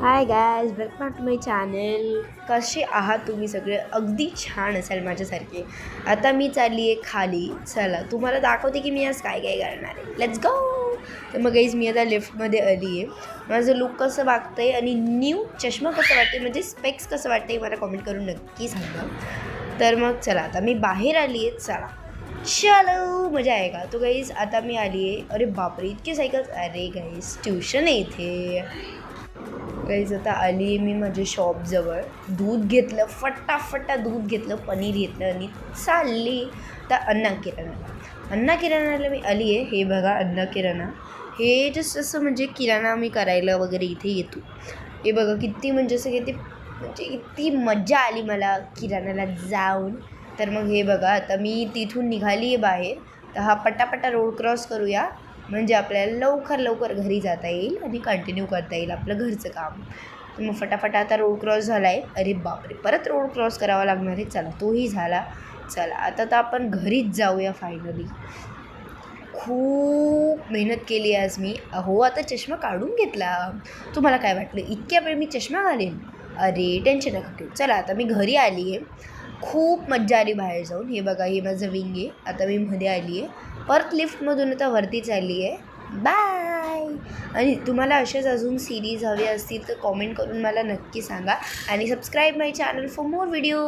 High guys, welcome to my channel. कसे आहात तुम्ही सगळे? अगदी छान असाल माझ्यासारखे. आता मी चालली आहे खाली. चला तुम्हाला दाखवते की मी आज काय काय करणार आहे. Let's go. तर मग गाईज मी आता लिफ्टमध्ये आली आहे. माझं लुक कसं वाटतं आहे आणि न्यू चष्मा कसं वाटते, म्हणजे स्पेक्स कसं वाटतं आहे मला कमेंट करून नक्की सांगा. तर मग चला आता मी बाहेर आली आहे. चलो मजा आहे का. तो गाईज आता मी आली आहे. अरे बापरे, इतके सायकल्स. अरे गाईज ट्युशन आहे इथे. गाईज आता आली आहे मी माझ्या शॉपजवळ. दूध घेतलं, फटाफटा दूध घेतलं, पनीर घेतलं आणि चालली तर अन्ना किराणाला मी आली आहे. हे बघा अन्ना किराणा. हे जस्ट असं म्हणजे किराणा मी करायला वगैरे इथे येतो. हे बघा किती म्हणजे असं किती मजा आली मला किराणाला जाऊन. तर मग हे बघा आता मी तिथून निघाली आहे बाहेर. तर हा पटापटा रोड क्रॉस करूया, म्हणजे आपल्याला लवकर घरी जाता येईल आणि कंटिन्यू करता येईल आपलं घरचं काम. तर मग फटाफट आता रोड क्रॉस झाला आहे. अरे बापरे, परत रोड क्रॉस करावा लागणार आहे. चला तोही झाला. चला आता तर आपण घरीच जाऊया फायनली. खूप मेहनत केली आज मी. अहो आता चष्मा काढून घेतला. तुम्हाला काय वाटलं इतक्या वेळ मी चष्मा घालेन? अरे टेन्शन नका घेऊ. चला आता मी घरी आली आहे. खूप मज्जा आली बाहेर जाऊन. हे बघा हे माझं विंग आहे. आता मी मध्ये आली आहे. परत लिफ्टमधून आता वरती चालली आहे. बाय. आणि तुम्हाला अशाच अजून सिरीज हवे असतील तर कॉमेंट करून मला नक्की सांगा आणि subscribe my channel for more video.